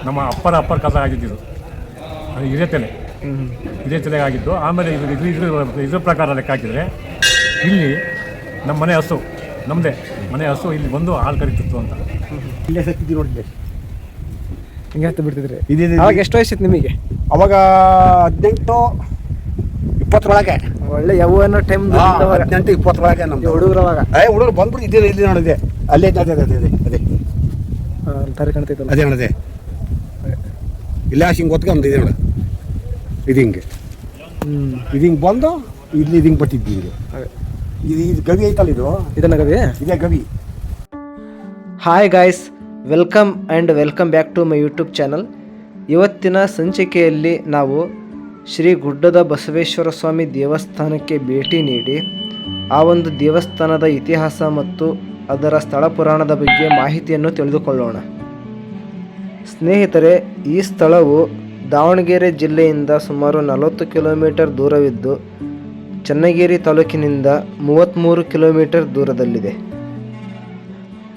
ನಮ್ಮ ಅಪ್ಪರ ಕಾಲ ಆಗಿದ್ದು ಅದು ಇದೇ ತಲೆ ಆಗಿದ್ದು. ಆಮೇಲೆ ಇದ್ರ ಪ್ರಕಾರ ಲೆಕ್ಕ ಹಾಕಿದರೆ ಇಲ್ಲಿ ನಮ್ಮ ನಮ್ಮದೇ ಮನೆ ಹಸು ಇಲ್ಲಿ ಬಂದು ಹಾಲು ಕರಿತಿತ್ತು ಅಂತ ಇಲ್ಲೇ ಸತ್ತಿದ್ದು ನೋಡಿದ್ದೆ. ಹಿಂಗೆ ಹತ್ತು ಬಿಡ್ತಿದ್ರಿ. ಅವಾಗ ಎಷ್ಟು ವಯಸ್ಸಿತ್ತು ನಿಮಗೆ? ಅವಾಗ 18-20 ಒಳಗೆ. ಒಳ್ಳೆ ಯೌವನ ಟೈಮ್. 18-20 ಒಳಗೆ ನಮ್ದು ಹುಡುಗರವಾಗ. ಹುಡುಗರು ಬಂದ್ಬಿಟ್ಟು ಇದ್ದೇ ಇಲ್ಲಿ ನೋಡಿದೆ. ಅಲ್ಲೇ ಅದೇ ತಾರೆ ಕಾಣ್ತೈತಲ್ಲ. ಅದೇ ನೋಡಿದೆ. ಇಲ್ಲ ಹಿಂಗೆ ಗೊತ್ತಿಗೆ ಒಂದು ಇದೆ ನೋಡ. ಇದು ಹಿಂಗೆ ಬಂದು ಇಲ್ಲಿ ಹಿಂಗೆ ಬರ್ತಿದ್ವಿ. ಇದು ಗವಿ ಐತಲ್ಲ, ಇದನ್ನ ಗವಿ, ಇದೇ ಗವಿ. Hi guys, welcome back to my YouTube channel. ಇವತ್ತಿನ ಸಂಚಿಕೆಯಲ್ಲಿ ನಾವು ಶ್ರೀ ಗುಡ್ಡದ ಬಸವೇಶ್ವರ ಸ್ವಾಮಿ ದೇವಸ್ಥಾನಕ್ಕೆ ಭೇಟಿ ನೀಡಿ ಆ ಒಂದು ದೇವಸ್ಥಾನದ ಇತಿಹಾಸ ಮತ್ತು ಅದರ ಸ್ಥಳ ಪುರಾಣದ ಬಗ್ಗೆ ಮಾಹಿತಿಯನ್ನು ತಿಳಿದುಕೊಳ್ಳೋಣ. ಸ್ನೇಹಿತರೆ, ಈ ಸ್ಥಳವು ದಾವಣಗೆರೆ ಜಿಲ್ಲೆಯಿಂದ ಸುಮಾರು 40 ಕಿಲೋಮೀಟರ್ ದೂರವಿದ್ದು ಚನ್ನಗಿರಿ ತಾಲೂಕಿನಿಂದ 33 ಕಿಲೋಮೀಟರ್ ದೂರದಲ್ಲಿದೆ.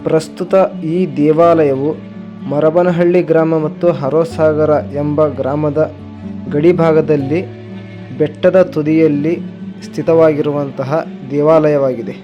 ಪ್ರಸ್ತುತ ಈ ದೇವಾಲಯವು ಮರಬನಹಳ್ಳಿ ಗ್ರಾಮ ಮತ್ತು ಹರೋಸಾಗರ ಎಂಬ ಗ್ರಾಮದ ಗಡಿಭಾಗದಲ್ಲಿ ಬೆಟ್ಟದ ತುದಿಯಲ್ಲಿ ಸ್ಥಿತವಾಗಿರುವಂತಹ ದೇವಾಲಯವಾಗಿದೆ.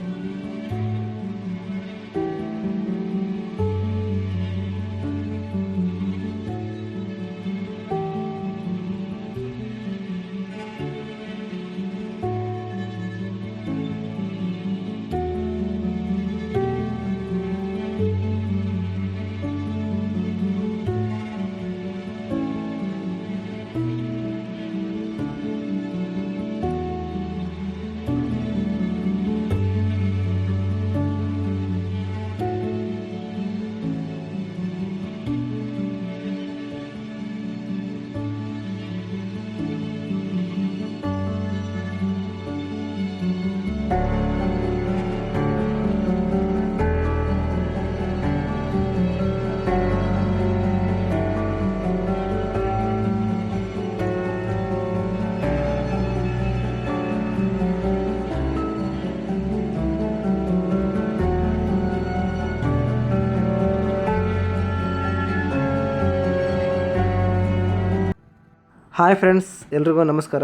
ಹಾಯ್ ಫ್ರೆಂಡ್ಸ್, ಎಲ್ರಿಗೂ ನಮಸ್ಕಾರ.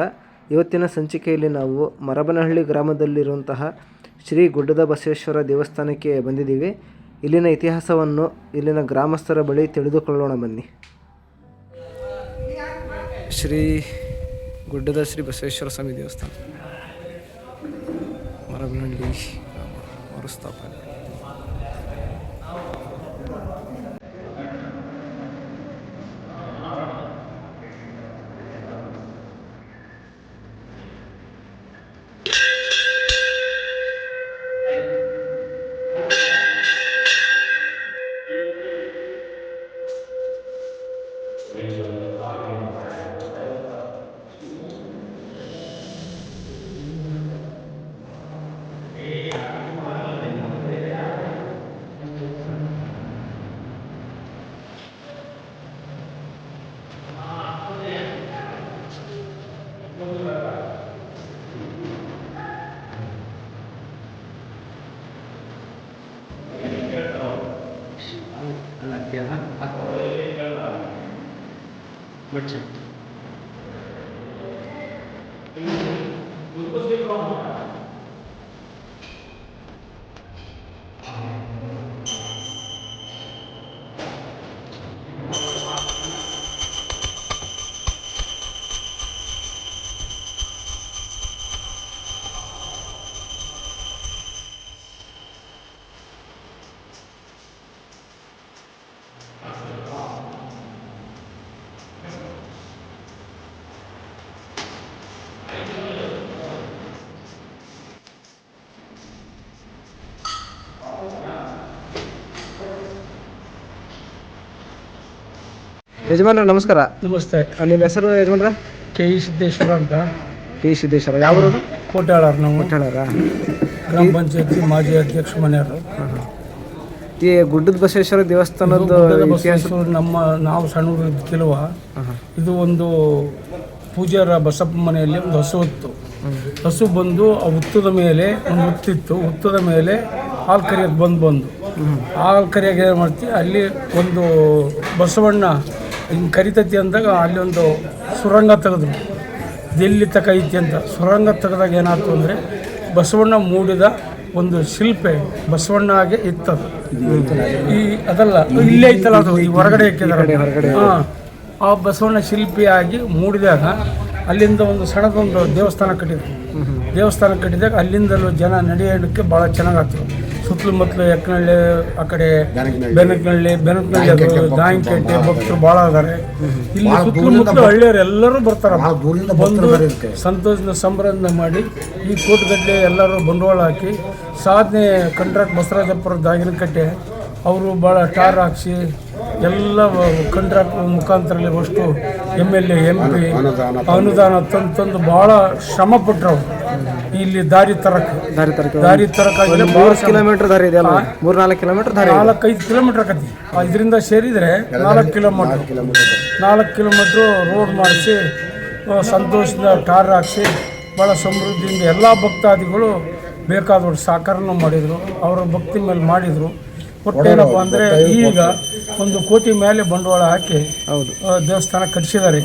ಇವತ್ತಿನ ಸಂಚಿಕೆಯಲ್ಲಿ ನಾವು ಮರಬನಹಳ್ಳಿ ಗ್ರಾಮದಲ್ಲಿರುವಂತಹ ಶ್ರೀ ಗುಡ್ಡದ ಬಸವೇಶ್ವರ ದೇವಸ್ಥಾನಕ್ಕೆ ಬಂದಿದ್ದೀವಿ. ಇಲ್ಲಿನ ಇತಿಹಾಸವನ್ನು ಇಲ್ಲಿನ ಗ್ರಾಮಸ್ಥರ ಬಳಿ ತಿಳಿದುಕೊಳ್ಳೋಣ ಬನ್ನಿ. ಶ್ರೀ ಗುಡ್ಡದ ಶ್ರೀ ಬಸವೇಶ್ವರ ಸ್ವಾಮಿ ದೇವಸ್ಥಾನ, ಮರಬನಹಳ್ಳಿ ಮರುಸ್ಥಾಪನೆ. ಯಜಮಾನ್ರ ನಮಸ್ಕಾರ. ನಮಸ್ತೆ. ನಿಮ್ಮ ಹೆಸರು ಯಜಮಾನ್ರ? ಕೆ.ಇ. ಸಿದ್ದೇಶ್ವರ ಅಂತ. ಕೆ.ಇ. ಸಿದ್ದೇಶ್ವರ. ಯಾವ ಊರು? ಕೋಟ್ಯಾಳರು. ನಾವು ಕೋಟ್ಯಾಳರ ಗ್ರಾಮ ಪಂಚಾಯತಿ ಮಾಜಿ ಅಧ್ಯಕ್ಷ ಮನೆಯವರು. ಈ ಗುಡ್ಡದ ಬಸವೇಶ್ವರ ದೇವಸ್ಥಾನದ ಇತಿಹಾಸ ನಾವು ಸಣ್ಣ ಕೆಲವ ಇದು ಒಂದು ಪೂಜಾರ ಬಸಪ್ಪ ಮನೆಯಲ್ಲಿ ಒಂದು ಹಸು ಇತ್ತು. ಹಸು ಬಂದು ಆ ಹುತ್ತದ ಮೇಲೆ ಒಂದು ಹುತ್ತಿತ್ತು. ಹುತ್ತದ ಮೇಲೆ ಹಾಲು ಕರಿಯೋಕ್ಕೆ ಬಂದು ಹಾಲು ಕರಿಯಾಗಿ ಏನು ಮಾಡ್ತೀವಿ, ಅಲ್ಲಿ ಒಂದು ಬಸವಣ್ಣ ಹಿಂಗೆ ಕರಿತೈತಿ ಅಂದಾಗ ಅಲ್ಲಿ ಒಂದು ಸುರಂಗ ತೆಗೆದ್ರು, ಎಲ್ಲಿ ತಕ ಐತಿ ಅಂತ. ಸುರಂಗ ತೆಗೆದಾಗ ಏನಾಯ್ತು ಅಂದರೆ ಬಸವಣ್ಣ ಮೂಡಿದ ಒಂದು ಶಿಲ್ಪೆ ಬಸವಣ್ಣಗೆ ಇತ್ತದು. ಈ ಅದಲ್ಲ ಇಲ್ಲೇ ಐತಲ್ಲ ಅದು, ಈ ಹೊರಗಡೆ ಹಾಕಿದ್ದಾರೆ. ಹಾಂ, ಆ ಬಸವಣ್ಣ ಶಿಲ್ಪಿಯಾಗಿ ಮೂಡಿದಾಗ ಅಲ್ಲಿಂದ ಒಂದು ಸಣ್ಣದೊಂದು ದೇವಸ್ಥಾನ ಕಟ್ಟಿದಾಗ ಅಲ್ಲಿಂದಲೂ ಜನ ನಡೆಯೋದಕ್ಕೆ ಭಾಳ ಚೆನ್ನಾಗಾಗ್ತದೆ. ಸುತ್ತಲೂ ಎಕ್ಕನಹಳ್ಳಿ, ಆ ಕಡೆ ಬೆನಕನಹಳ್ಳಿ ಅದು ದಾಯಂಕೇಟೆ ಭಕ್ತರು ಭಾಳ ಅದಾರೆ. ಇಲ್ಲಿ ಸುತ್ತಮುತ್ತಲು ಹಳ್ಳಿಯರು ಎಲ್ಲರೂ ಬರ್ತಾರೆ, ಬಂದು ಸಂತೋಷದ ಸಂಭ್ರಮದಿಂದ ಮಾಡಿ ಈ ಕೋಟುಗಡ್ಡೆ ಎಲ್ಲರೂ ಬಂಡವಾಳ ಹಾಕಿ ಸಾಧನೆ ಕಂಟ್ರಾಕ್ಟ್ ಬಸವರಾಜಪ್ಪರ ದಾಗಿನಕಟ್ಟೆ ಅವರು ಭಾಳ ಟಾರ್ ಹಾಕ್ಸಿ ಎಲ್ಲ ಕಂಟ್ರಾಕ್ಟ್ ಮುಖಾಂತರದಲ್ಲಿ ಅಷ್ಟು MLA MP ಅನುದಾನ ತಂದು ಭಾಳ ಶ್ರಮ ಪಟ್ಟರು ಅವರು ಇಲ್ಲಿ ದಾರಿ ತರಕ್ಕಾಗಿ 3 ಕಿಲೋಮೀಟರ್ ದಾರಿ ಇದೆ ಅಲ್ಲ, 3-4 ಕಿಲೋಮೀಟರ್ ದಾರಿ, 4-5 ಕಿಲೋಮೀಟರ್ ಆಕತಿ. ಇದರಿಂದ ಸೇರಿದರೆ 4 ಕಿಲೋಮೀಟ್ರು ರೋಡ್ ಮಾಡಿಸಿ ಸಂತೋಷದಿಂದ ಟಾರ್ ಹಾಕಿಸಿ ಭಾಳ ಸಮೃದ್ಧಿಯಿಂದ ಎಲ್ಲ ಭಕ್ತಾದಿಗಳು ಬೇಕಾದವರು ಸಹಕಾರನೂ ಮಾಡಿದರು, ಅವರ ಭಕ್ತಿ ಮೇಲೆ ಮಾಡಿದರು. ಒಟ್ಟೇನಪ್ಪ ಅಂದರೆ ಈಗ 1 ಕೋಟಿ ಮೇಲೆ ಬಂಡವಾಳ ಹಾಕಿ ದೇವಸ್ಥಾನ ಕಟ್ಟಿಸಿದ್ದಾರೆ.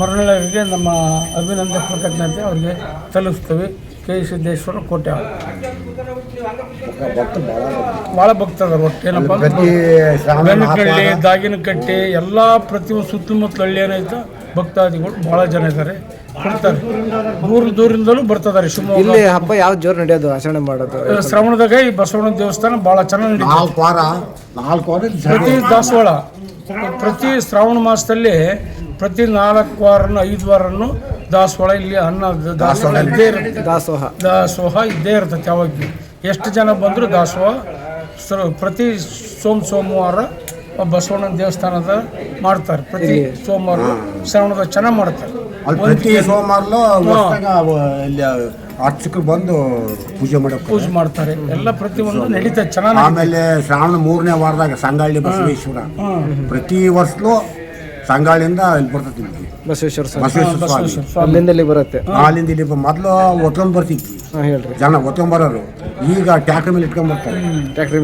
ಮರಳರಿಗೆ ನಮ್ಮ ಅಭಿನಂದನೆ ಕೃತಜ್ಞತೆ ಅವರಿಗೆ ತಲುಪಿಸ್ತೇವೆ. ಕೆ ಸಿದ್ದೇಶ್ವರ ಕೋಟೆ ಭಾಳ ಭಕ್ತರು. ಒಟ್ಟೇನಪ್ಪ ಬೆನಕನಹಳ್ಳಿ, ದಾಗಿನಕಟ್ಟೆ ಎಲ್ಲ ಪ್ರತಿಯೊಂದು ಸುತ್ತಮುತ್ತಲ ಹಳ್ಳಿ ಏನೈತೆ ಭಕ್ತಾದಿಗಳು ಭಾಳ ಜನ ಇದ್ದಾರೆ, ಕೊಡ್ತಾರೆ. ದೂರದಿಂದಲೂ ಬರ್ತಿದ್ದಾರೆ. ಶಿವಮೊಗ್ಗ ಇಲ್ಲಿ ಹಬ್ಬ ಯಾವ ಜೋರು ನಡೆಯೋದು, ಆಚರಣೆ ಮಾಡೋದು? ಶ್ರವಣದಾಗ ಈ ಬಸವಣ್ಣ ದೇವಸ್ಥಾನ ಭಾಳ ಚೆನ್ನಾಗಿ ನಡೀತದೆ. ಪ್ರತಿ ದಾಸವಾಳ ಪ್ರತಿ ಶ್ರಾವಣ ಮಾಸದಲ್ಲಿ ಪ್ರತಿ 4 ವಾರನೂ 5 ವಾರನೂ ದಾಸವಾಳ ಇಲ್ಲಿ ಅನ್ನ ದಾಸವಾಳ ಇದ್ದೇ ಇರುತ್ತೆ. ದಾಸೋಹ ಇದ್ದೇ ಇರ್ತೈತೆ. ಯಾವಾಗ ಎಷ್ಟು ಜನ ಬಂದರೂ ದಾಸೋಹ ಪ್ರತಿ ಸೋಮವಾರ ಬಸವಣ್ಣನ ದೇವಸ್ಥಾನದ ಮಾಡ್ತಾರೆ. ಪ್ರತಿ ಸೋಮವಾರ ಶ್ರಾವಣದಾಗ ಚೆನ್ನಾಗಿ ಮಾಡ್ತಾರೆ. ಪ್ರತಿ ಸೋಮವಾರಲೂ ಅರ್ಚಕರು ಬಂದು ಪೂಜೆ ಮಾಡ್ತಾರೆ. ಎಲ್ಲ ಪ್ರತಿಯೊಂದು ನಡೀತದೆ ಚೆನ್ನಾಗಿ. ಆಮೇಲೆ ಶ್ರಾವಣ 3ನೇ ವಾರದಾಗ ಸಂಗಾಳಿ ಬಸವೇಶ್ವರ ಪ್ರತಿ ವರ್ಷಲೂ ಸಂಗಾಳಿಯಿಂದ ಇಲ್ಲಿ ಬರ್ತೈತಿ. ಬಸವೇಶ್ವರ ಸ್ವಾಮಿ ಅಲ್ಲಿಂದ ಇಲ್ಲಿ ಬರುತ್ತೆ. ಅಲ್ಲಿಂದ ಇಲ್ಲಿ ಮೊದಲು ಒತ್ಕೊಂಡ್ ಬರ್ತಿದ್ವಿ ಜನ, ಒತ್ಕೊಂಡ್ಬರೋರು. ಈಗ ಟ್ಯಾಕ್ಟ್ರಿ ಮೇಲೆ ಇಟ್ಕೊಂಡ್ ಬರ್ತಾರೆ. ಟ್ಯಾಕ್ಟ್ರಿ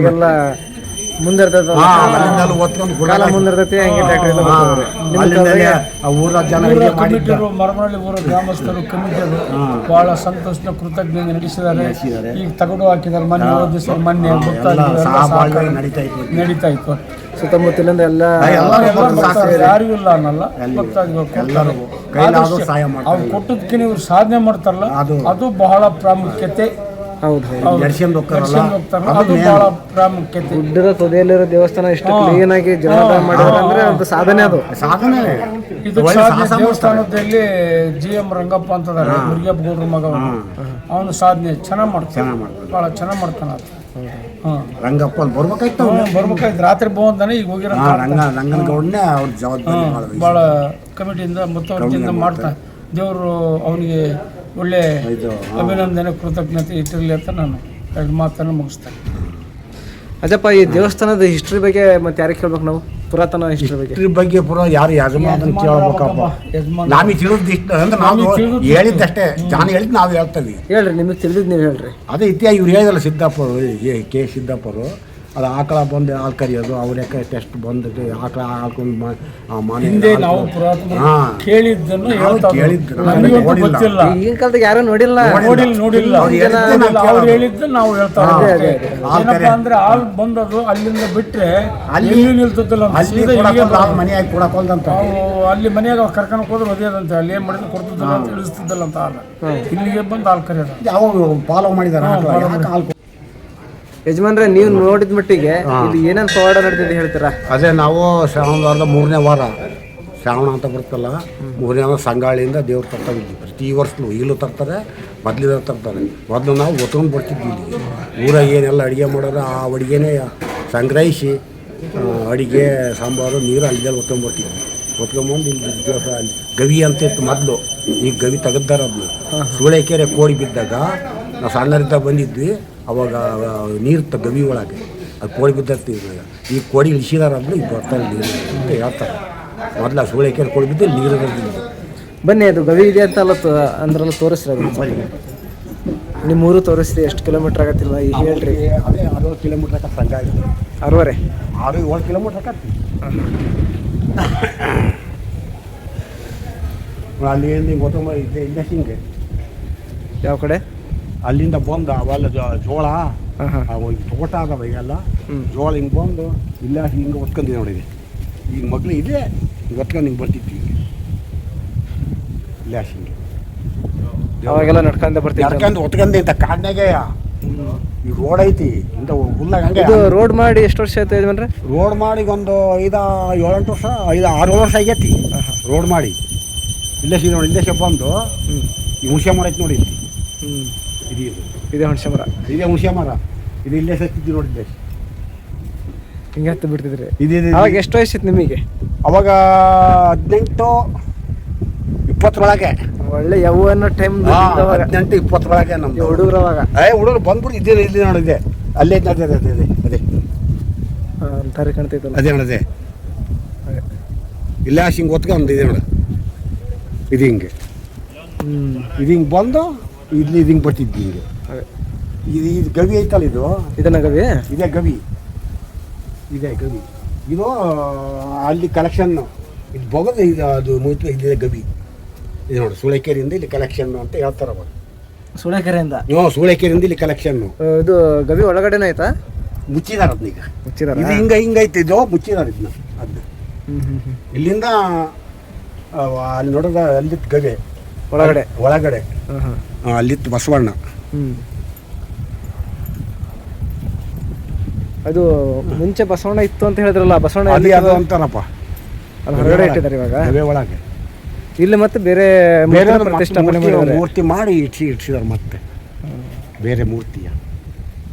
ಮೇಲೆ ಮುಂದಿರ್ತೈತೆ, ಊರ ಜನ ಮರಮನಹಳ್ಳಿ ಊರ ಗ್ರಾಮಸ್ಥರು ಕಮಿಟಿಯರು ಬಹಳ ಸಂತೋಷದ ಕೃತಜ್ಞತೆ ನಡೆಸಿದ್ದಾರೆ. ಈಗ ತಗಡು ಹಾಕಿದ್ದಾರೆ. ಮೊನ್ನೆ ನಡೀತಾ ಇತ್ತು. ಸುತ್ತಮುತ್ತಲಿಂದ ಎಲ್ಲ ಯಾರಿಗೂ ಇಲ್ಲ ಅನ್ನಲ್ಲ, ಅವ್ರು ಕೊಟ್ಟದಕ್ಕೆ ನೀವು ಸಾಧನೆ ಮಾಡ್ತಾರಲ್ಲ ಅದು ಬಹಳ ಪ್ರಾಮುಖ್ಯತೆ. ಅದು ಬಹಳ ಪ್ರಾಮುಖ್ಯತೆ. ಗುಡ್ಡದ ತೊದೆಯಲ್ಲಿರೋ ದೇವಸ್ಥಾನ ಇಷ್ಟು ಕ್ಲೀನ್ ಆಗಿ ಜೀರ್ಣೋದ್ಧಾರ ಮಾಡಿದ್ರೆ ಅಂದ್ರೆ ಒಂದು ಸಾಧನೆ. ಅದು ಇದು ದೇವಸ್ಥಾನದಲ್ಲಿ GM ರಂಗಪ್ಪ ಅಂತದಾರೆ, ಮುರಿಯಪ್ಪ ಗೌಡ್ರ ಮಗ. ಅವನು ಸಾಧನೆ ಚೆನ್ನಾಗಿ ಮಾಡ್ತಾನೆ, ಬಹಳ ಚೆನ್ನಾಗಿ ಮಾಡ್ತಾನೆ. ರಂಗಪ್ಪ ಬರ್ಬೇಕಾಯ್ತು, ರಾತ್ರಿ ಬಂದಾನೆ. ಈಗ ಹೋಗಿರೋ ರಂಗನಗೌಡನೇ ಅವ್ರ ಜವಾಬ್ದಾರಿ ಭಾಳ ಕಮಿಟಿಯಿಂದ ಮುತುವರ್ಜಿಯಿಂದ ಮಾಡ್ತಾನೆ. ದೇವರು ಅವನಿಗೆ ಒಳ್ಳೆ ಅಭಿನಂದನೆ ಕೃತಜ್ಞತೆ ಇಟ್ಟಿರಲಿ ಅಂತ ನಾನು 2 ಮಾತನ್ನು ಮುಗಿಸ್ತೇನೆ. ಅಜ್ಜಪ್ಪ, ಈ ದೇವಸ್ಥಾನದ ಹಿಸ್ಟ್ರಿ ಬಗ್ಗೆ ಮತ್ತೆ ಯಾರಿಗೆ ಕೇಳ್ಬೇಕು ನಾವು? ಪುರಾತನ ಹಿಸ್ಟ್ರಿ ಬಗ್ಗೆ ಯಾರು ಯಜಮಾನ ಕೇಳ್ಬೇಕಪ್ಪ. ನಮಗೆ ತಿಳಿದಿಷ್ಟು ಅಂದ್ರೆ ನಾವು ಹೇಳಿದ್ದಷ್ಟೇ, ಜಾನ ಹೇಳಿದ್ ನಾವು ಹೇಳ್ತೀವಿ. ಹೇಳ್ರಿ, ನಿಮಗೆ ತಿಳಿದಿದ್ದು ನೀವು ಹೇಳ್ರಿ. ಅದೇ ಇತಿಹಾಸ ಇವ್ರು ಹೇಳಿದಲ್ಲ ಸಿದ್ದಪ್ಪರು, ಕೆ ಸಿದ್ದಪ್ಪರು. ಅದು ಆಕಳ ಬಂದು ಹಾಲು ಕರಿಯೋದು, ಅವ್ರ ಟೆಸ್ಟ್ ಬಂದು ಆಕಳ ಹಾಕೊಂಡು ಹಿಂದೆ ನಾವು ಪುರಾತನ ಕೇಳಿದ್ದನ್ನು ಗೊತ್ತಿಲ್ಲ. ಈಗಿನ ಕಾಲದಾಗ ಯಾರು ನೋಡಿಲ್ಲ. ಅವ್ರು ಹೇಳಿದ್ದು ನಾವು ಹೇಳ್ತಾರೆ. ಏನಪ್ಪ ಅಂದ್ರೆ ಹಾಲು ಬಂದದು ಅಲ್ಲಿಂದ ಬಿಟ್ರೆ ಅಲ್ಲಿ ನಿಲ್ತದಲ್ಲ, ಮನೆಯಾಗಿ ಕೊಡಕೊಂದಂತ ಅಲ್ಲಿ ಮನೆಯಾಗ ಕರ್ಕೊಂಡು ಹೋದ್ರೆ ಒದೇದಂತ, ಅಲ್ಲಿ ಏನ್ ಮಾಡಿದ್ರು ಕೊಡ್ತಿದ್ದಲ್ಲ ಅಂತ ಇಳಿಸ್ತಿದ್ದಲ್ಲ ಅಂತ ಹಾಲು ಇಲ್ಲಿಗೆ ಬಂದು ಹಾಲು ಕರಿಯೋದು. ಯಾವ ಫಾಲೋ ಮಾಡಿದಾರೆ. ಯಜಮಾನ್ರೆ, ನೀವು ನೋಡಿದ ಮಟ್ಟಿಗೆ ಇದು ಏನೇನು ಪವಾಡ ನಡೆದಿದೆ ಹೇಳ್ತೀರಾ? ಅದೇ ನಾವು ಶ್ರಾವಣವಾರದ 3ನೇ ವಾರ, ಶ್ರಾವಣ ಅಂತ ಬರ್ತಲ್ಲ, 3ನೇ ವಾರ ಸಂಗಾಳಿಯಿಂದ ದೇವ್ರು ತರ್ತಾ ಇದ್ವಿ. ಪ್ರತಿ ವರ್ಷಲೂ ಈಗಲೂ ತರ್ತಾರೆ, ಮೊದಲಿಂದ ತರ್ತಾರೆ. ಮೊದಲು ನಾವು ಒತ್ಕೊಂಡು ಬರ್ತಿದ್ವಿ. ಇಲ್ಲಿ ಊರಾಗ ಏನೆಲ್ಲ ಅಡುಗೆ ಮಾಡೋರು ಆ ಅಡುಗೆನೇ ಸಂಗ್ರಹಿಸಿ ಅಡುಗೆ ಸಾಂಬಾರು ನೀರು ಅಲ್ಲಿಗೆಲ್ಲ ಒತ್ಕೊಂಡ್ಬರ್ತಿದ್ವಿ. ಒತ್ಕೊಂಬಂದು ಇಲ್ಲಿ ದಿವಸ ಗವಿ ಅಂತ ಇತ್ತು ಮೊದಲು, ಈಗ ಗವಿ ತೆಗೆದಾರ. ಅದನ್ನು ಸೂಳೆಕೆರೆ ಕೋಡಿ ಬಿದ್ದಾಗ ನಾವು ಸಣ್ಣರಿಂದ ಬಂದಿದ್ವಿ. ಅವಾಗ ನೀರು ಗವಿ ಒಳಗೆ ಅದು ಕೋಡಿ ಬಿದ್ದಿರ್ತೀವಿ. ಈ ಕೋಡಿ ಇಳಿಸಿದಾರದ್ದು ಇದು ಬರ್ತಾರೆ ನೀರು ಅಂತ ಹೇಳ್ತಾರೆ. ಮೊದಲು ಆ ಸೂಳೆಕೆರೆ ಕೋಡಿ ಬಿದ್ದು ನೀರು ಬರ್ತಿದ್ದು. ಬನ್ನಿ, ಅದು ಗವಿ ಇದೆ ಅಂತ ಅಂದ್ರಲ್ಲ, ತೋರಿಸ್ರಿ. ನಿಮ್ಮೂರು ತೋರಿಸ್ರಿ, ಎಷ್ಟು ಕಿಲೋಮೀಟ್ರ್ ಆಗತ್ತಿಲ್ಲ ಈಗ ಹೇಳ್ರಿ? ಅದೇ 60 ಕಿಲೋಮೀಟ್ರ್ ಆಗತ್ತೆ. ಸಂಗಾಳಿ 6.5 6-7 ಕಿಲೋಮೀಟ್ರ್ ಆಗತ್ತೆ. ಅಲ್ಲಿ ಹಿಂಗೆ ಗೊತ್ತಂಬ ಇದೆ ಇಲ್ಲೇ ಹಿಂಗೆ ಯಾವ ಕಡೆ? ಅಲ್ಲಿಂದ ಬಂದು ಅವೆಲ್ಲ ಜೋಳ ಹಾಂ ಹಾಂ ಅವು ಈಗ ತೋಟ ಅದಾವ ಈಗೆಲ್ಲ ಹ್ಞೂ ಜೋಳ ಹಿಂಗೆ ಬಂದು ಇಲ್ಲ ಹಿಂಗೆ ಒತ್ಕೊಂಡಿದೆ ನೋಡಿದೆ ಈಗ ಮಗ್ಳು ಇದೆ ಹಿಂಗೆ ಒತ್ಕೊಂಡು ಹಿಂಗೆ ಬರ್ತಿತ್ತು ಈಗ ಇಲ್ಲ ಹಿಂಗೆ ಅವಾಗೆಲ್ಲ ನಡ್ಕೊಂಡೆ ಬರ್ತೀವಿ. ನಡ್ಕೊಂಡು ಒತ್ಕೊಂಡೆ ಇಂಥ ಕಾಡ್ನಾಗೆ ಈ ರೋಡ್ ಐತಿ ಇಂಥ ಹುಲ್ಲಾಗ ಹಂಗೆ ಇದು ರೋಡ್ ಮಾಡಿ ಎಷ್ಟು ವರ್ಷ ಆಯ್ತು ಯಜಮಾನ್ರೆ? ರೋಡ್ ಮಾಡಿ ಒಂದು 7-8 ವರ್ಷ 5-6 ವರ್ಷ ಆಗೈತಿ ರೋಡ್ ಮಾಡಿ. ಇಲ್ಲೇ ಸೀದಾ ನೋಡಿ ಇಲ್ಲೇ ಬಂದು ಹ್ಞೂ ಈ ಹುಣಸೆ ಮರ ಐತಿ ನೋಡಿ ಇಲ್ಲಿ ಹ್ಞೂ ಇದು ಇದೇ ಹುಣಸೆ ಮರ. ಇದೇ ಹುಣಸೆ ಮರ ಇದು ಇಲ್ಲೇ ಸತ್ತಿದ್ದು ನೋಡಿದ್ದೆ ಹಿಂಗೆ ಹತ್ತು ಬಿಡ್ತಿದ್ರಿ. ಇದು ಅವಾಗ ಎಷ್ಟು ವಯಸ್ಸಿತ್ತು ನಿಮಗೆ? ಅವಾಗ 18-20 ಒಳ್ಳೆ ಯೌವನ ಟೈಮ್. 18-20 ನಮ್ದು ಹುಡುಗರು ಅವಾಗ ಹುಡುಗರು ಬಂದ್ಬಿಟ್ಟು ಇದೇ ಇಲ್ಲಿ ನೋಡಿದ್ದೆ ಅಲ್ಲೇ ಅದೇ ಅದೇ ಅದೇ ಅದೇ ಅಂತಾರೆ ಕಾಣ್ತೈತಲ್ಲ. ಅದೇ ನೋಡದೆ ಇಲ್ಲ ಹಿಂಗೆ ಒತ್ಕೊಂಡು ಇದೆ ನೋಡ ಇದು ಹಿಂಗೆ ಇದು ಹಿಂಗೆ ಬಂದು ಇಲ್ಲಿ ಇದು ಹಿಂಗೆ ಬರ್ತಿದ್ವಿ ಹಿಂಗೆ. ಇದು ಇದು ಗವಿ ಐತಲ್ಲ ಇದು ಇದನ್ನ ಗವಿ ಇದೇ ಗವಿ ಇದೆ ಗವಿ ಇದು ಅಲ್ಲಿ ಕಲೆಕ್ಷನ್ ಇದು ಬಗದು ಇದು ಅದು ಮುಗಿತು ಇದೇ ಗವಿ ಇದು ನೋಡಿ ಸೂಳೆಕೆರೆಯಿಂದ ಇಲ್ಲಿ ಕಲೆಕ್ಷನ್ ಅಂತ ಹೇಳ್ತಾರೆ ಅವಾಗ. ಸುಳಕೆರೆಯಿಂದ? ಸೂಳೆಕೆರೆಯಿಂದ ಇಲ್ಲಿ ಕಲೆಕ್ಷನ್ನು. ಇದು ಗವಿ ಒಳಗಡೆನೇ ಆಯ್ತಾ? ಮುಚ್ಚಿದಾರ ಅದನ್ನ ಈಗ ಮುಚ್ಚಿದಾರ. ಇದು ಹಿಂಗೈತೆ ಇದು ಮುಚ್ಚಿದಾರ ಇದನ್ನ ಅದನ್ನ ಇಲ್ಲಿಂದ ಅಲ್ಲಿ ನೋಡಿದ ಅಲ್ಲಿತ್ತು ಗವಿ ಒಳಗಡೆ ಅಲ್ಲಿತ್ತು ಬಸವಣ್ಣ. ಅದು ಮುಂಚೆ ಬಸವಣ್ಣ ಇತ್ತು ಅಂತ ಹೇಳಿದ್ರಲ್ಲ, ಬಸವಣ್ಣ ಅಲ್ಲಿ ಅದು ಅಂತಾರಪ್ಪ ಅದು ಹೊರಗಡೆ ಇಟ್ಟಿದ್ದಾರೆ ಇವಾಗ ಗವಿ ಒಳಗೆ. ಇಲ್ಲಿ ಮತ್ತೆ ಬೇರೆ ಪ್ರತಿಷ್ಠಾಪನೆ ಮೂರ್ತಿ ಮಾಡಿ ಇಟ್ಟಿದ್ದಾರೆ ಮತ್ತೆ ಬೇರೆ ಮೂರ್ತಿಯ.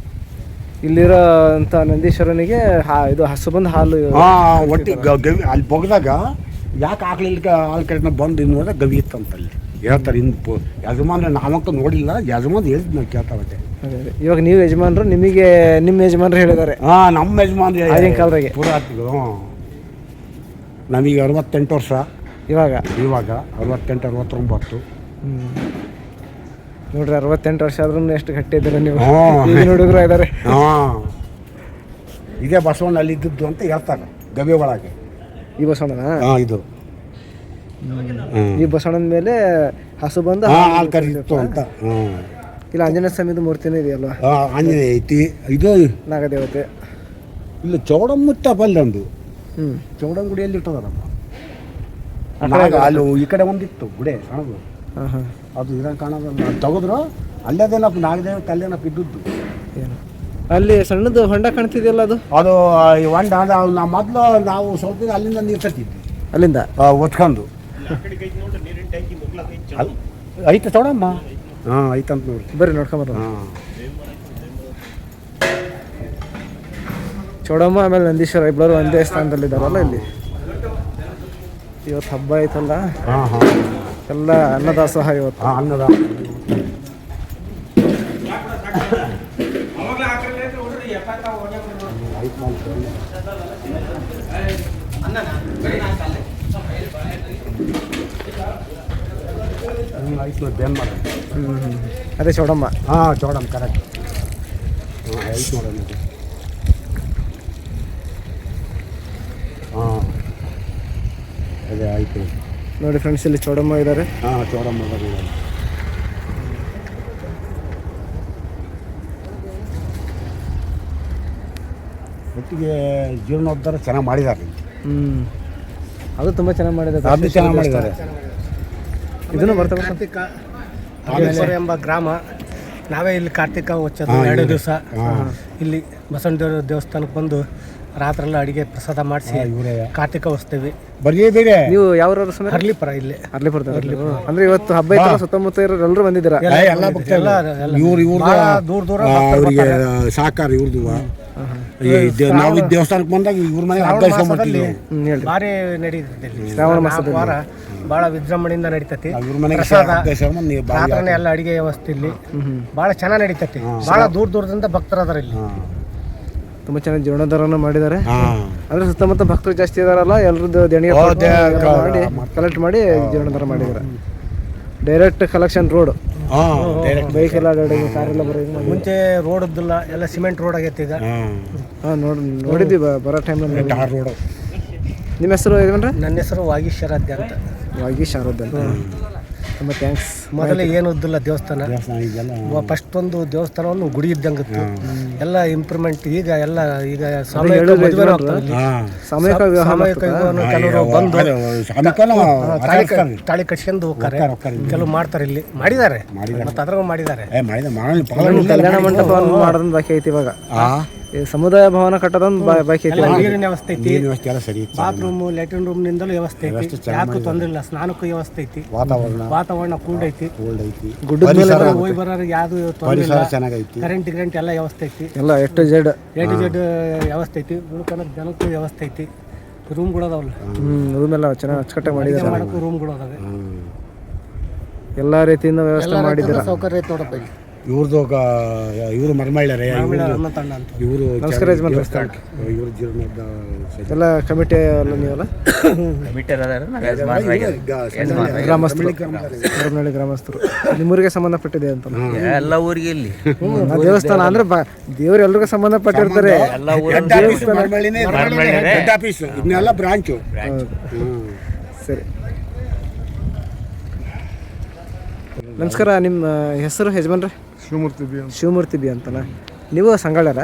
ಇಲ್ಲಿರೋ ಅಂತ ನಂದೀಶ್ವರನಿಗೆ ಇದು ಹಸು ಬಂದು ಹಾಲು ಒಟ್ಟಿ ಗವಿ ಅಲ್ಲಿ ಬಗ್ದಾಗ ಯಾಕೆ ಹಾಕ್ಲಿಲ್ಲ ಹಾಲು ಕಡೆನ ಬಂದು ಇನ್ನು ನೋಡಿದ್ರೆ ಗವಿ ಇತ್ತಂತ ಅಲ್ಲಿ ಹೇಳ್ತಾರೆ. ಇನ್ನು ಯಜಮಾನ್ರೆ ನಾವಂತೂ ನೋಡಿಲ್ಲ, ಯಜಮಾನ್ ಹೇಳಿದ್ ನಾವು ಕೇಳ್ತಾವೆ. ಇವಾಗ ನೀವು ಯಜಮಾನ್ರು, ನಿಮಗೆ ನಿಮ್ಮ ಯಜಮಾನ್ರು ಹೇಳಿದ್ದಾರೆ? ನಮ್ಮ ಯಜಮಾನ್ ಆಗಿನ ಕಾಲದಾಗೆ ಪುರಾತಿಗಳು. ನಮಗೆ 68 ವರ್ಷ ಇವಾಗ 68-69. ನೋಡ್ರಿ 68 ವರ್ಷ ಆದ್ರೂ ಎಷ್ಟು ಗಟ್ಟಿ ಇದ್ದಾರೆ ನೀವು. ಹುಡುಗರು ಇದ್ದಾರೆ. ಇದೇ ಬಸವಣ್ಣ ಅಲ್ಲಿ ಇದ್ದದ್ದು ಅಂತ ಹೇಳ್ತಾರೆ ಗವಿ ಒಳಗೆ. ಈ ಬಸವಣ್ಣನ ಇದು ಈ ಬಸವಣ್ಣನ ಮೇಲೆ ಹಸು ಬಂದು ಹಾಲು ಕರೀತು ಅಂತ. ಇಲ್ಲ ಆಂಜನೇಯ ಸ್ವಾಮಿದು ಮೂರ್ತಿನೂ ಇದೆಯಲ್ವಾ? ಆಂಜನೇಯ ಐತಿ. ಇದು ನಾಗದೇವತೆ. ಇಲ್ಲ ಚೌಡಮ್ಮುತ್ತ ಬಲ್ಲೊಂದು ಚೌಡಂಗುಡಿಯಲ್ಲಿ ಇಟ್ಟದಾರಪ್ಪ. ಅಲ್ಲಿ ಈ ಕಡೆ ಒಂದಿತ್ತು ಗುಡಿ ಸಣ್ಣದು, ಅದು ಇದಂಗೆ ಕಾಣೋದಲ್ಲ. ಅದು ತೆಗೆದ್ರು ಅಲ್ಲೇದೇನಪ್ಪ ನಾಗದೇವತೆ ಅಲ್ಲೇನಪ್ಪ ಇದ್ದದ್ದು. ಅಲ್ಲಿ ಸಣ್ಣದು ಹೊಂಡ ಕಾಣ್ತಿದೆಯಲ್ಲ, ಅದು ಈ ಹೊಂಡ ನಾವು ಮೊದಲು ನಾವು ಸ್ವಲ್ಪ ಅಲ್ಲಿಂದ ನೀರು ತರ್ತಿದ್ವಿ, ಅಲ್ಲಿಂದ ಒತ್ಕೊಂಡು. ಐತೆ ಚೌಡಮ್ಮ? ಐತಂತ ನೋಡಿ, ಬರ್ರಿ ನೋಡ್ಕೊಂಬರ. ಚೌಡಮ್ಮ ಆಮೇಲೆ ನಂದೀಶ್ವರ ಇಬ್ಬರು ಒಂದೇ ಸ್ಥಾನದಲ್ಲಿದ್ದಾರಲ್ಲ ಇಲ್ಲಿ. ಇವತ್ತು ಹಬ್ಬ ಐತಲ್ಲ, ಎಲ್ಲ ಅನ್ನದಾಸೋಹ ಇವತ್ತು. ಅನ್ನದ ಅದೇ ಚೌಡಮ್ಮ. ಚೌಡಮ್ಮ ಕರೆಕ್ಟ್. ಐತೆ ನೋಡೋಣ. ಅದೇ ಆಯಿತು ನೋಡಿ ಫ್ರೆಂಡ್ಸ್, ಇಲ್ಲಿ ಚೌಡಮ್ಮ ಇದ್ದಾರೆ. ಚೌಡಮ್ಮ ಒಟ್ಟಿಗೆ ಜೀರ್ಣೋದ್ಧಾರ ಚೆನ್ನಾಗಿ ಮಾಡಿದ್ದಾರೆ. ಅದು ತುಂಬ ಚೆನ್ನಾಗಿ ಮಾಡಿದ್ದಾರೆ. ಅದು ಚೆನ್ನಾಗಿ ಮಾಡಿದ್ದಾರೆ. ಇದನ್ನು ಬರ್ತವೆ. ಕಾರ್ತಿಕ ಎಂಬ ಗ್ರಾಮ, ನಾವೇ ಇಲ್ಲಿ ಕಾರ್ತಿಕ ಹೊಚ್ಚೋದು 2 ದಿವಸ ಇಲ್ಲಿ ಬಸವಣ್ಣ ದೇವ್ರ ದೇವಸ್ಥಾನಕ್ಕೆ ಬಂದು ರಾತ್ರೆಲ್ಲ ಅಡಿಗೆ ಪ್ರಸಾದ ಮಾಡಿಸಿ ಕಾರ್ತಿಕ ಹೊಸ್ತೀವಿ. ಬೇರೆ ನೀವು ಯಾವ್ರವ್ರ ಸಮಯ? ಹರ್ಲಿಪುರ. ಇಲ್ಲಿ ಹರ್ಲಿಪುರ. ಅಂದ್ರೆ ಇವತ್ತು ಹಬ್ಬ ಐತಲ್ಲ, ಸುತ್ತಮುತ್ತ ಇರೋರು ಎಲ್ಲರೂ ಬಂದಿದ್ದೀರಾ? ದೂರ ದೂರ ಅವರಿಗೆ ಸಾಕಾರ ಇವ್ರದ್ದು. ನಾವು ದೇವಸ್ಥಾನಕ್ಕೆ ಬಂದಾಗ ಇವ್ರ ಮನೆ ಭಾರಿ ನಡೀತೈತಿ. ಶ್ರಾವಣ ಮಾಸದ ವಾರ ಭಾಳ ವಿಜೃಂಭಣೆಯಿಂದ ನಡೀತೈತಿ. ರಾತ್ರಿನೇ ಎಲ್ಲ ಅಡಿಗೆ ವ್ಯವಸ್ಥೆ ಇಲ್ಲಿ ಭಾಳ ಚೆನ್ನಾಗಿ ನಡೀತೈತಿ. ಭಾಳ ದೂರದಿಂದ ಭಕ್ತರು ಅದಾರ ಇಲ್ಲಿ. ತುಂಬ ಚೆನ್ನಾಗಿ ಜೀರ್ಣೋದ್ಧಾರನ ಮಾಡಿದ್ದಾರೆ. ಅಂದ್ರೆ ಸುತ್ತಮುತ್ತ ಭಕ್ತರು ಜಾಸ್ತಿ ಇದಾರಲ್ಲ, ಎಲ್ರದ್ದು ದೇಣಿಗೆ ಮಾಡಿ ಕಲೆಕ್ಟ್ ಮಾಡಿ ಜೀರ್ಣೋದ್ಧಾರ ಮಾಡಿದ್ದಾರೆ. ಡೈರೆಕ್ಟ್ ಕಲೆಕ್ಷನ್ ರೋಡ್, ಬೈಕ್ ಎಲ್ಲ ಕಾರೆಲ್ಲ ಬರೋದು. ಮುಂಚೆ ರೋಡ್ ಇದ್ದಿಲ್ಲ, ಎಲ್ಲ ಸಿಮೆಂಟ್ ರೋಡ್ ಆಗೈತಿ ಈಗ. ನೋಡಿದ್ವಿ ಬರೋ ಟೈಮಲ್ಲಿ. ನಿಮ್ಮ ಹೆಸರು ಯಜಮಾನ್ರೆ? ನನ್ನ ಹೆಸರು ವಾಗೀಶ್ವರಾಧ್ಯ ಅಂತ. ವಾಗೀಶ್ ಆರೋಗ್ಯ ಅಂತ. ತುಂಬ ಥ್ಯಾಂಕ್ಸ್. ಮೊದಲೇ ಏನು ಇದ್ದಿಲ್ಲ ದೇವಸ್ಥಾನ. ಇದೆಲ್ಲ ಫಸ್ಟ್ ಒಂದು ದೇವಸ್ಥಾನವನ್ನು ಗುಡಿ ಇದ್ದಂಗಿತ್ತು. ಎಲ್ಲ ಇಂಪ್ರೂವ್ಮೆಂಟ್ ಈಗ ಈಗ ಸಾಮೂಹಿಕ ವಿವಾಹ ಕೆಲವರು ಬಂದು ತಾಳಿ ಕಟ್ಸ್ಕೊಂಡು ಹೋಗ್ತಾರೆ, ಕೆಲವು ಮಾಡ್ತಾರೆ, ಇಲ್ಲಿ ಮಾಡಿದ್ದಾರೆ ಮತ್ತೆ ಅದ್ರಾಗ ಮಾಡಿದ್ದಾರೆ. ಕಲ್ಯಾಣ ಮಂಟಪವನ್ನು ಮಾಡೋದೊಂದು ಬಾಕಿ ಐತಿ ಇವಾಗ. ಈ ಸಮುದಾಯ ಭವನ ಕಟ್ಟೋದೊಂದು ಬಾಕಿ ಐತಿ. ನೀರಿನ ವ್ಯವಸ್ಥೆ ಐತಿ, ಸರಿ, ಬಾತ್ರೂಮ್ ಲ್ಯಾಟ್ರಿನ್ ರೂಮ್ ನಿಂದಲೂ ವ್ಯವಸ್ಥೆ ಐತಿ, ಯಾಕೂ ತೊಂದರೆ ಇಲ್ಲ. ಸ್ನಾನಕ್ಕೂ ವ್ಯವಸ್ಥೆ ಐತಿ, ವಾತಾವರಣ ಕೂಲ್ ಐತಿ, ಗುಡ್ಡದ ಮೇಲೆ ಹೋಗಿ ಬರೋರಿಗೆ ಯಾವ್ದು ತೊಂದರೆ ಇಲ್ಲ. ಚೆನ್ನಾಗೈತಿ, ಕರೆಂಟ್ ಎಲ್ಲ ವ್ಯವಸ್ಥೆ ಐತಿ, ಎಲ್ಲ ಎ ಟು ಝೆಡ್ ವ್ಯವಸ್ಥೆ ಐತಿ. ಉಳ್ಕೊಳಕ್ ಜನಕ್ಕೂ ವ್ಯವಸ್ಥೆ ಐತಿ. ರೂಮ್ಗಳು ಅದಾವಲ್ಲ, ರೂಮ್ ಎಲ್ಲ ಚೆನ್ನಾಗಿ ಅಚ್ಚುಕಟ್ಟಾಗಿ ಮಾಡಿದ್ದಾರೆ. ಮಾಡಕ್ಕೂ ರೂಮ್ಗಳು ಅದಾವೆ. ಎಲ್ಲ ರೀತಿಯಿಂದ ವ್ಯವಸ್ಥೆ ಮಾಡಿದ್ದಾರೆ. ಸೌಕರ್ಯ ಐತಿ ನೋಡಪ್ಪ. ಇಲ್ಲಿ ಇವ್ರದ್ದು ಇವರು ಮರಮಳ್ಳರೆ ಅನ್ನ ತಂಡ ಅಂತ. ಇವರು ನಮಸ್ಕಾರ ಯಜಮಾನ್ರೆ. ಇವರು ಜೀರ್ಣದ ಎಲ್ಲ ಕಮಿಟಿ ಎಲ್ಲ ನೀವಲ್ಲ? ಗ್ರಾಮಸ್ಥರು, ಮರಮನಹಳ್ಳಿ ಗ್ರಾಮಸ್ಥರು. ನಿಮ್ಮೂರಿಗೆ ಸಂಬಂಧಪಟ್ಟಿದೆ ಅಂತ ಎಲ್ಲ ಊರಿಗೆ ಇಲ್ಲಿ ದೇವಸ್ಥಾನ ಅಂದ್ರೆ ದೇವ್ರು ಎಲ್ರಿಗೂ ಸಂಬಂಧಪಟ್ಟಿರ್ತಾರೆ. ಹೆಡ್ ಆಫೀಸ್ ಇದನ್ನೆಲ್ಲ ಬ್ರಾಂಚು. ಸರಿ, ನಮಸ್ಕಾರ. ನಿಮ್ಮ ಹೆಸರು ಯಜಮಾನ್ರೆ? ಶಿವಮೂರ್ತಿ ಬಿ ಅಂತನಾ? ನೀವು ಸಂಗಾಳ್ಯಾರ?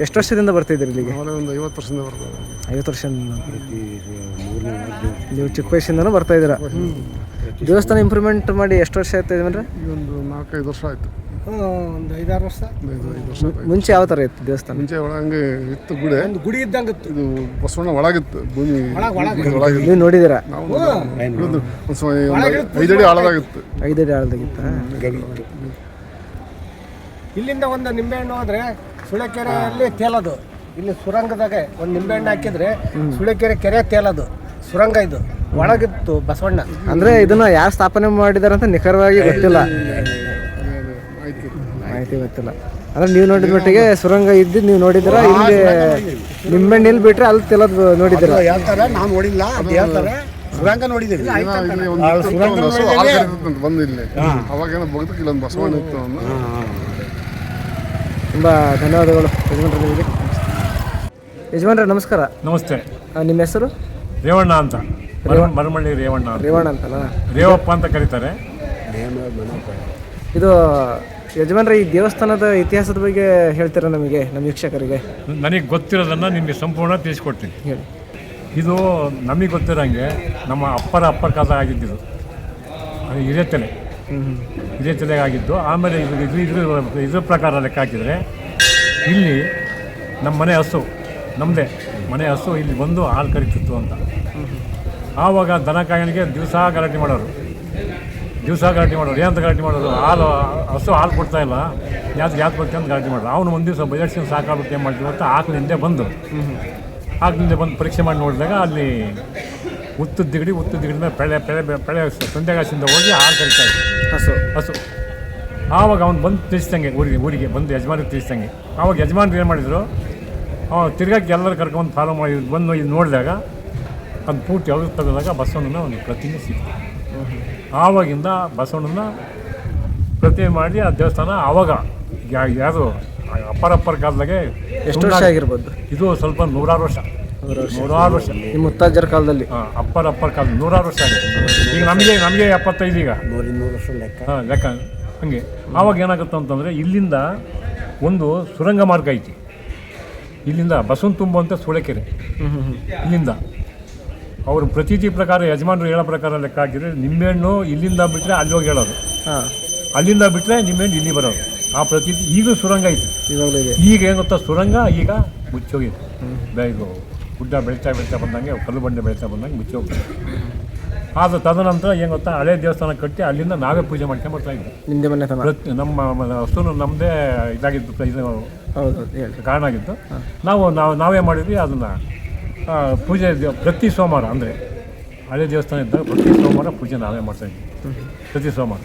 ಎಷ್ಟು ವರ್ಷದಿಂದ ಬರ್ತಿದ್ದೀರಿ ಇಲ್ಲಿಗೆ? ಒಂದು 50 ವರ್ಷದಿಂದ ಬರ್ತದೆ. 50 ವರ್ಷದಿಂದ. ನೀವು ಚಿಕ್ಕ ವಯಸ್ಸಿಂದನೂ ಬರ್ತಾ ಇದ್ದೀರಾ? ದೇವಸ್ಥಾನ ಇಂಪ್ರೂವ್ಮೆಂಟ್ ಮಾಡಿ ಎಷ್ಟು ವರ್ಷ ಆಯ್ತು ಯಜಮಾನ್ರೆ? ಒಂದು 4-5 ವರ್ಷ ಆಯಿತು. ಒಂದು 5-6 ವರ್ಷ. 5 ವರ್ಷ ಆಯ್ತು. ಮುಂಚೆ ಯಾವ ಥರ ಇತ್ತು ದೇವಸ್ಥಾನ? ಮುಂಚೆ ಒಳಗೆ ಇತ್ತು ಗುಡಿ, ಒಂದು ಗುಡಿ ಇದ್ದಂಗಿತ್ತು. ಇದು ಬಸವಣ್ಣ ಒಳಗಿತ್ತು, ಭೂಮಿ ಒಳಗಿತ್ತು. ನೀವು ನೋಡಿದ್ದೀರಾ? ನಾವು ಒಂದು 5 ಅಡಿ ಆಳದಾಗಿತ್ತು. 5 ಅಡಿ ಆಳದಾಗಿತ್ತಾ? ಇಲ್ಲಿಂದ ಒಂದು ನಿಂಬೆಹಣ್ಣು ಹೋದ್ರೆ ಸುಳೆಕೆರೆಯಲ್ಲಿ ತೇಲೋದು. ಇಲ್ಲಿ ಸುರಂಗದಾಗ ಒಂದು ನಿಂಬೆಹಣ್ಣು ಹಾಕಿದ್ರೆ ಸುಳೆಕೆರೆ ಕೆರೆ ತೇಲೋದು. ಸುರಂಗ ಇದು ಒಳಗಿತ್ತು ಬಸವಣ್ಣ. ಅಂದ್ರೆ ಇದನ್ನ ಯಾರು ಸ್ಥಾಪನೆ ಮಾಡಿದಾರೆ ಅಂತ ನಿಖರವಾಗಿ ಗೊತ್ತಿಲ್ಲ, ಮಾಹಿತಿ ಗೊತ್ತಿಲ್ಲ. ಅಂದ್ರೆ ನೀವು ನೋಡಿದ ಮಟ್ಟಿಗೆ ಸುರಂಗ ಇದ್ದು ನೀವು ನೋಡಿದಿರ? ಇಲ್ಲಿ ನಿಂಬೆಹಣ್ಣು ಇಲ್ಲಿ ಬಿಟ್ರೆ ಅಲ್ಲಿ ತೆಲದ್ ನೋಡಿದಿರ? ಹೇಳ್ತಾರೆ, ನಾವು ನೋಡಿಲ್ಲ, ಅದು ಹೇಳ್ತಾರೆ. ಸುರಂಗ ನೋಡಿದ್ದೀವಿ. ಬಂದು ಇಲ್ಲಿ ಅವಾಗೇನೋ ಬಗ್ದಕ್ಕೆ ಇಲ್ಲೊಂದು ಬಸವಣ್ಣ ಇತ್ತು. ತುಂಬ ಧನ್ಯವಾದಗಳು ಯಜಮಾನ್ರೆ ನಿಮಗೆ. ಯಜಮಾನ್ರೆ ನಮಸ್ಕಾರ. ನಮಸ್ತೆ. ನಿಮ್ಮ ಹೆಸರು? ರೇವಣ್ಣ ಅಂತ, ಮರಮಳ್ಳಿ ರೇವಣ್ಣ. ರೇವಣ್ಣ ಅಂತಲ್ಲ? ರೇವಪ್ಪ ಅಂತ ಕರೀತಾರೆ. ಇದು ಯಜಮಾನ್ರೆ, ಈ ದೇವಸ್ಥಾನದ ಇತಿಹಾಸದ ಬಗ್ಗೆ ಹೇಳ್ತೀರಾ ನಮಗೆ, ನಮ್ಮ ವೀಕ್ಷಕರಿಗೆ? ನನಗೆ ಗೊತ್ತಿರೋದನ್ನು ನಿಮಗೆ ಸಂಪೂರ್ಣ ತಿಳಿಸ್ಕೊಡ್ತೀನಿ. ಹೇಳಿ. ಇದು ನಮಗೆ ಗೊತ್ತಿರೋಂಗೆ ನಮ್ಮ ಅಪ್ಪರ ಕಾಲ ಆಗಿದ್ದು ಹಿರೇತಲೆ, ಹಿರೇತಲೆಗೆ ಆಗಿದ್ದು. ಆಮೇಲೆ ಇದ್ರ ಪ್ರಕಾರ ಲೆಕ್ಕ ಹಾಕಿದರೆ ಇಲ್ಲಿ ನಮ್ಮ ಮನೆ ಹಸು, ನಮ್ಮದೇ ಮನೆ ಹಸು ಇಲ್ಲಿ ಬಂದು ಹಾಲು ಕರಿತಿತ್ತು ಅಂತ. ಆವಾಗ ದನ ಕಾಯನಿಗೆ ದಿವಸ ಗಲಾಟೆ ಮಾಡೋರು. ಏನಂತ ಗಲಾಟೆ ಮಾಡೋರು? ಹಸು ಹಾಲು ಕೊಡ್ತಾ ಇಲ್ಲ, ಯಾಕೆ ಬರ್ತೀವಿ ಅಂತ ಗಲಾಟೆ ಮಾಡೋರು. ಅವನು ಒಂದು ದಿವಸ ಬಜೆಟ್ಸಿನ ಸಾಕಾಗ್ಬಿಟ್ಟು ಏನು ಮಾಡ್ತೀವಿ ಅಂತ ಆಕಳಿಂದ ಬಂದು ಪರೀಕ್ಷೆ ಮಾಡಿ ನೋಡಿದಾಗ ಅಲ್ಲಿ ಉತ್ತದ ದಿಗಡಿ ಮೇಲೆ ಪೆಳೆ ಸಂಧ್ಯಾಗಾಸಿಂದ ಹೋಗಿ ಹಾಲು ಕರಿತಾ ಇತ್ತು ಹಸು. ಆವಾಗ ಅವ್ನು ಬಂದು ತಿಳಿಸ್ದಂಗೆ ಊರಿಗೆ ಬಂದು ಯಜಮಾನಿಗೆ ತಿಳಿಸ್ದಂಗೆ. ಆವಾಗ ಯಜಮಾನ್ರು ಏನು ಮಾಡಿದರು, ತಿರ್ಗಾಕಿ ಎಲ್ಲರೂ ಕರ್ಕೊಂಡು ಫಾಲೋ ಮಾಡಿ ಬಂದು ಇದು ನೋಡಿದಾಗ ಅದು ಪೂರ್ತಿ ಅವ್ರಿಗೆ ತೆಗೆದಾಗ ಬಸವಣ್ಣನ ಒಂದು ಪ್ರತಿಮೆ ಸಿಕ್ತು. ಆವಾಗಿಂದ ಬಸವಣ್ಣನ ಪ್ರತಿಮೆ ಮಾಡಿ ಆ ದೇವಸ್ಥಾನ ಆವಾಗ ಯಾವುದು ಅಪ್ಪರ ಕಾಲದಾಗೆ. ಎಷ್ಟು ವರ್ಷ ಆಗಿರ್ಬೋದು ಇದು? ಸ್ವಲ್ಪ 100 ವರ್ಷ. ನಿಮ್ಮ ಮುತ್ತಾಜರ ಕಾಲದಲ್ಲಿ? ಅಪ್ಪರ ಕಾಲದ 100 ವರ್ಷ ಆಗಿದೆ. ಈಗ ನಮಗೆ 75 ಈಗ 100 ವರ್ಷ ಲೆಕ್ಕ. ಲೆಕ್ಕ ಹಂಗೆ. ಆವಾಗ ಏನಾಗುತ್ತೆ ಅಂತಂದರೆ ಇಲ್ಲಿಂದ ಒಂದು ಸುರಂಗ ಮಾರ್ಗ ಐತಿ. ಇಲ್ಲಿಂದ ಬಸವನ ತುಂಬುವಂಥ ಸುಳೆಕೆರೆ ಇಲ್ಲಿಂದ ಅವರು ಪ್ರತೀತಿ ಪ್ರಕಾರ ಯಜಮಾನರು ಹೇಳೋ ಪ್ರಕಾರ ಲೆಕ್ಕ ಹಾಕಿದರೆ ನಿಂಬೆಹಣ್ಣು ಇಲ್ಲಿಂದ ಬಿಟ್ಟರೆ ಅಲ್ಲಿ ಹೋಗಿ ಹೇಳೋದು, ಅಲ್ಲಿಂದ ಬಿಟ್ಟರೆ ನಿಂಬೆಹಣ್ಣು ಇಲ್ಲಿ ಬರೋದು. ಆ ಪ್ರತೀತಿ ಈಗಲೂ ಸುರಂಗ ಐತಿ. ಈಗ ಏನು ಗೊತ್ತಾ, ಸುರಂಗ ಈಗ ಮುಚ್ಚೋಗಿದೆ. ಇದು ಗುಡ್ಡ ಬೆಳೀತಾ ಬಂದಂಗೆ, ಕಲ್ಲು ಬಂಡೆ ಬೆಳೀತಾ ಬಂದಂಗೆ ಮುಚ್ಚೋಗ್ತದೆ. ಆದರೆ ತದನಂತರ ಏನು ಗೊತ್ತಾ, ಹಳೆ ದೇವಸ್ಥಾನ ಕಟ್ಟಿ ಅಲ್ಲಿಂದ ನಾವೇ ಪೂಜೆ ಮಾಡ್ಕೊಂಡು ಬರ್ತಾ ಇದ್ವಿ. ನಮ್ಮ ಹಸುನು ನಮ್ಮದೇ ಇದಾಗಿದ್ದು, ಇದು ಕಾರಣ ಆಗಿತ್ತು. ನಾವೇ ಮಾಡಿದ್ವಿ ಅದನ್ನು. ಪೂಜೆ ಪ್ರತಿ ಸೋಮವಾರ, ಅಂದರೆ ಹಳೆ ದೇವಸ್ಥಾನ ಇದ್ದಾಗ ಪ್ರತಿ ಸೋಮವಾರ ಪೂಜೆ ನಾವೇ ಮಾಡ್ತಾಯಿದ್ವಿ, ಪ್ರತಿ ಸೋಮವಾರ.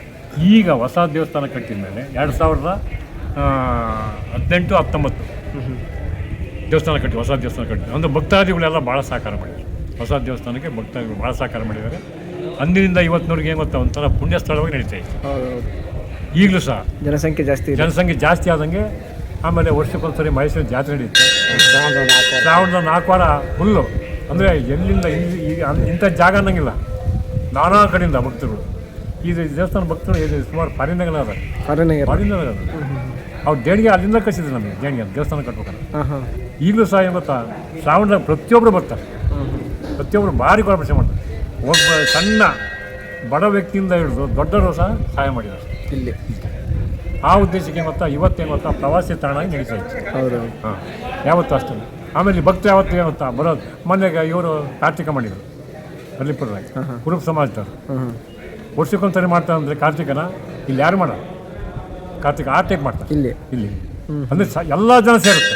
ಈಗ ಹೊಸ ದೇವಸ್ಥಾನ ಕಟ್ಟಿದ ಮೇಲೆ 2018-19 ದೇವಸ್ಥಾನ ಕಟ್ಟಿ, ಹೊಸ ದೇವಸ್ಥಾನ ಕಟ್ಟಿ. ಅಂದರೆ ಭಕ್ತಾದಿಗಳೆಲ್ಲ ಭಾಳ ಸಹಕಾರ ಮಾಡಿದ್ದಾರೆ. ಹೊಸ ದೇವಸ್ಥಾನಕ್ಕೆ ಭಕ್ತಾದಿಗಳು ಭಾಳ ಸಹಕಾರ ಮಾಡಿದ್ದಾರೆ. ಅಂದಿನಿಂದ ಇವತ್ತಿನವ್ರಿಗೆ ಏನು ಗೊತ್ತಾ, ಒಂಥರ ಪುಣ್ಯ ಸ್ಥಳವಾಗಿ ನಡೀತಾ ಇತ್ತು. ಈಗಲೂ ಸಹ ಜನಸಂಖ್ಯೆ ಜಾಸ್ತಿ ಆದಂಗೆ. ಆಮೇಲೆ ವರ್ಷಕ್ಕೊಂದ್ಸರಿ ಮೈಸೂರು ಜಾತ್ರೆ ನಡೆಯುತ್ತೆ. ಶ್ರಾವಣದ 4 ವಾರ ಅಂದರೆ ಎಲ್ಲಿಂದ ಇಂಥ ಜಾಗ ಅನ್ನಂಗಿಲ್ಲ, ನಾನಾ ಕಡೆಯಿಂದ ಭಕ್ತರು. ಈ ದೇವಸ್ಥಾನ ಭಕ್ತರು ಸುಮಾರು ಫಾರಿನ್ದಾಗೆಲ್ಲ ಫಾರಿನ್ದಾಗ ಅವ್ರು ದೇಣಿಗೆ ಅಲ್ಲಿಂದ ಕಳಿಸಿದ್ರು ನಮಗೆ, ದೇಣಿಗೆ ದೇವಸ್ಥಾನ ಕಟ್ಬೇಕಂತ. ಈಗಲೂ ಸಹ ಏನು ಗೊತ್ತಾ, ಶ್ರಾವಣದಾಗ ಪ್ರತಿಯೊಬ್ಬರು ಬರ್ತಾರೆ, ಪ್ರತಿಯೊಬ್ಬರು ಭಾರಿ ಕೋಆಪರೇಷನ್ ಮಾಡ್ತಾರೆ. ಒಬ್ಬ ಸಣ್ಣ ಬಡ ವ್ಯಕ್ತಿಯಿಂದ ಹಿಡಿದು ದೊಡ್ಡವರು ಸಹ ಸಹಾಯ ಮಾಡಿದ್ದಾರೆ ಇಲ್ಲಿ. ಆ ಉದ್ದೇಶಕ್ಕೆ ಗೊತ್ತಾ ಇವತ್ತೇನು ಗೊತ್ತಾ ಪ್ರವಾಸಿ ತಾಣ ಆಗಿ ನಡೀತಾ ಇತ್ತು. ಹೌದು. ಹಾಂ, ಯಾವತ್ತೂ ಅಷ್ಟೇ. ಆಮೇಲೆ ಭಕ್ತರು ಯಾವತ್ತು ಏನು ಗೊತ್ತಾ ಬರೋದು, ಮೊನ್ನೆಗೆ ಇವರು ಕಾರ್ತಿಕ ಮಾಡಿದರು ಅಲ್ಲಿಪುರದಾಗ, ಕುರುಬ ಸಮಾಜದವರು. ವರ್ಷಕ್ಕೊಂದ್ಸರಿ ಮಾಡ್ತಾರೆ ಅಂದರೆ ಕಾರ್ತಿಕನ ಇಲ್ಲಿ ಯಾರು ಮಾಡೋದು, ಕಾರ್ತಿಕ ಆ ಟೈಪ್ ಮಾಡ್ತಾರೆ ಇಲ್ಲಿ ಅಂದರೆ ಎಲ್ಲ ಜನ ಸೇರುತ್ತೆ.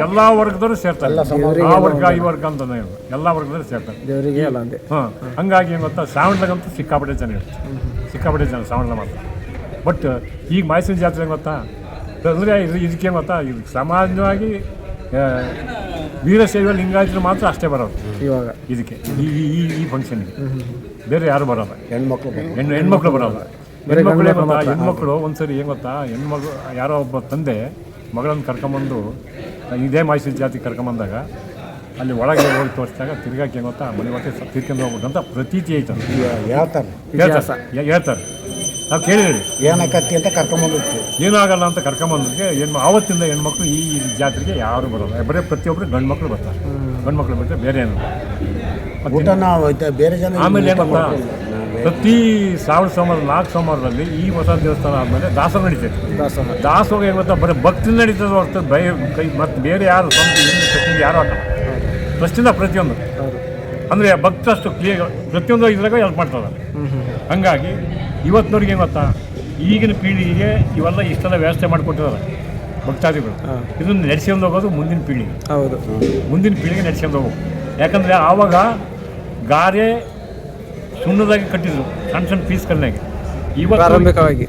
ಎಲ್ಲ ವರ್ಗದವರು ಸೇರ್ತಾರೆ. ಆ ವರ್ಗ ಈ ವರ್ಗ ಅಂತ ಎಲ್ಲ ವರ್ಗದವರು ಸೇರ್ತಾರೆ ದೇವರಿಗೆ ಅಲ್ಲ ಅಂದೆ. ಹಾಂ, ಹಂಗಾಗಿ ಏನು ಗೊತ್ತಾ ಶ್ರಾವಣದಾಗಂತೂ ಸಿಕ್ಕಾಪಟ್ಟೆ ಜನ ಇರುತ್ತೆ, ಸಿಕ್ಕಾಪಟ್ಟೆ ಜನ ಶ್ರಾವಣದ ಮಾತ್ರ. ಬಟ್ ಈಗ ಮೈಸೂರು ಜಾತ್ರೆ ಗೊತ್ತಾ ಅಂದರೆ ಇದಕ್ಕೆ ಗೊತ್ತಾ, ಇದು ಸಾಮಾನ್ಯವಾಗಿ ವೀರಶೈವ ಲಿಂಗಾಯತರು ಮಾತ್ರ ಅಷ್ಟೇ ಬರೋದು ಇವಾಗ ಇದಕ್ಕೆ, ಈ ಫಂಕ್ಷನ್ಗೆ. ಬೇರೆ ಯಾರು ಬರೋಲ್ಲ, ಹೆಣ್ಮಕ್ಳು ಬರೋಲ್ಲ. ಹೆಣ್ಮಕ್ಳು ಒಂದ್ಸರಿ ಏನು ಗೊತ್ತಾ, ಹೆಣ್ಮಗಳು ಯಾರೋ ಒಬ್ಬ ತಂದೆ ಮಗಳನ್ನು ಕರ್ಕೊಂಬಂದು ಇದೇ ಮೈಸೂರು ಜಾತಿ ಕರ್ಕೊಂಬಂದಾಗ ಅಲ್ಲಿ ಒಳಗೆ ಹೋಗಿ ತೋರಿಸಿದಾಗ ತಿರ್ಗಾಕಿ ಏನು ಗೊತ್ತಾ ಮನೆ ಹೊಟ್ಟೆ ತಿರ್ಕೊಂಡು ಹೋಗ್ಬೋದು ಅಂತ ಪ್ರತೀತಿ ಐತೆ ಹೇಳ್ತಾರೆ. ನಾವು ಕೇಳಿದ್ರಿ ಏನಕ್ಕತ್ತಿ ಅಂತ ಕರ್ಕೊಂಬಂದಿತ್ತು, ಏನಾಗಲ್ಲ ಅಂತ ಕರ್ಕೊಂಬಂದಕ್ಕೆ ಆವತ್ತಿಂದ ಹೆಣ್ಮಕ್ಳು ಈ ಜಾತ್ರೆಗೆ ಯಾರು ಬರೋಲ್ಲ, ಬರೀ ಪ್ರತಿಯೊಬ್ಬರು ಗಂಡು ಮಕ್ಕಳು ಬರ್ತಾರೆ. ಗಂಡು ಮಕ್ಕಳು ಬರ್ತಾರೆ, ಬೇರೆ ಏನು ಬೇರೆ ಜನ. ಆಮೇಲೆ ಏನು ಗೊತ್ತಾ, ಪ್ರತಿ ಶ್ರಾವಣ ಸೋಮವಾರ 4 ಸೋಮವಾರದಲ್ಲಿ ಈ ಹೊಸ ದೇವಸ್ಥಾನ ಆದಮೇಲೆ ದಾಸೋಹ ನಡೀತೈತೆ. ದಾಸೋಹ ಏನು ಗೊತ್ತಾ ಬರೀ ಭಕ್ತಿ ನಡೀತದೆ ಹೊರತು ಮತ್ತು ಬೇರೆ ಯಾರು ಸ್ವಂತ ಹಿಂದೆ ಯಾರು ಹಾಕಲ್ಲ. ಫಸ್ಟಿಂದ ಪ್ರತಿಯೊಂದು ಅಂದರೆ ಭಕ್ತರಷ್ಟು ಕ್ಲಿಯರ್ ಪ್ರತಿಯೊಂದು ಇದ್ರಾಗ ಹೆಲ್ಪ್ ಮಾಡ್ತಾರೆ. ಹಂಗಾಗಿ ಇವತ್ತಿನವ್ರಿಗೆ ಏನು ಗೊತ್ತಾ, ಈಗಿನ ಪೀಳಿಗೆಗೆ ಇವೆಲ್ಲ ಇಷ್ಟೆಲ್ಲ ವ್ಯವಸ್ಥೆ ಮಾಡಿಕೊಟ್ಟಿದ್ದಾರೆ ಭಕ್ತಾದಿಗಳು. ಇದನ್ನು ನಡೆಸ್ಕೊಂಡು ಹೋಗೋದು ಮುಂದಿನ ಪೀಳಿಗೆ, ಮುಂದಿನ ಪೀಳಿಗೆ ನಡೆಸ್ಕೊಂಡು ಹೋಗೋದು. ಯಾಕಂದರೆ ಆವಾಗ ಗಾರೆ ಸುಣ್ಣದಾಗಿ ಕಟ್ಟಿದ್ರು ಸಣ್ಣ ಪೀಸ್ಗಳನ್ನಾಗಿ. ಪ್ರಾರಂಭಿಕವಾಗಿ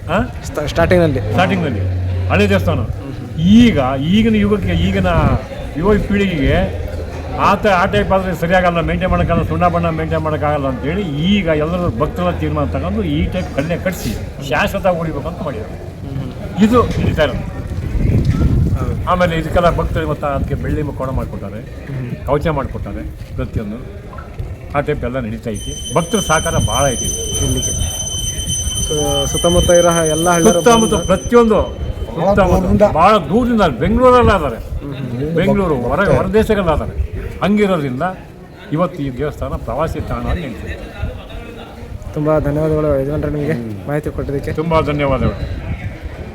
ಸ್ಟಾರ್ಟಿಂಗ್ನಲ್ಲಿ ಹಳೆ ದೇವಸ್ಥಾನ. ಈಗಿನ ಯುಗಕ್ಕೆ ಈಗಿನ ಯುವ ಪೀಳಿಗೆಗೆ ಆ ಟೈಪ್ ಆದರೆ ಸರಿಯಾಗಲ್ಲ, ಮೇಂಟೈನ್ ಮಾಡೋಕ್ಕಾಗಲ್ಲ, ಸುಣ್ಣ ಬಣ್ಣ ಮೇಂಟೈನ್ ಮಾಡೋಕ್ಕಾಗಲ್ಲ ಅಂತೇಳಿ ಈಗ ಎಲ್ಲರೂ ಭಕ್ತರ ತೀರ್ಮಾನ ತಗೊಂಡು ಈ ಟೈಪ್ ಕಲ್ಲೆ ಕಟ್ಟಿಸಿ ಶಾಶ್ವತ ಉಳಿಬೇಕಂತ ಮಾಡಿದ್ದಾರೆ. ಇದು ನಡೀತಾ ಇರೋದು. ಆಮೇಲೆ ಇದಕ್ಕೆಲ್ಲ ಭಕ್ತರಿಗೆ ಮತ್ತು ಅದಕ್ಕೆ ಬೆಳ್ಳಿ ಮುಖೋಣ ಮಾಡಿಕೊಟ್ಟಾರೆ, ಕವಚ ಮಾಡಿಕೊಟ್ಟಾರೆ ಪ್ರತಿಯೊಂದು. ಆ ಟೈಪ್ ಎಲ್ಲ ನಡೀತಾ ಐತಿ. ಭಕ್ತರ ಸಹಕಾರ ಭಾಳ ಐತಿ ಇಲ್ಲಿಗೆ. ಸುತ್ತಮುತ್ತ ಇರೋ ಎಲ್ಲ ಸುತ್ತಮುತ್ತ ಪ್ರತಿಯೊಂದು ಭಾಳ ದೂರದಿಂದ ಬೆಂಗಳೂರೆಲ್ಲ ಅದಾರೆ, ಬೆಂಗಳೂರು ಹೊರ ದೇಶಗಳೆಲ್ಲ ಅದಾರೆ. ಹಂಗಿರೋದ್ರಿಂದ ಇವತ್ತು ಈ ದೇವಸ್ಥಾನ ಪ್ರವಾಸಿ ತಾಣ ಅಂತ ಹೇಳ್ತೀವಿ. ತುಂಬ ಧನ್ಯವಾದಗಳು ಯಜಮಾನ್ರೆ, ನಿಮಗೆ ಮಾಹಿತಿ ಕೊಟ್ಟಿದ್ದಕ್ಕೆ ತುಂಬ ಧನ್ಯವಾದಗಳು.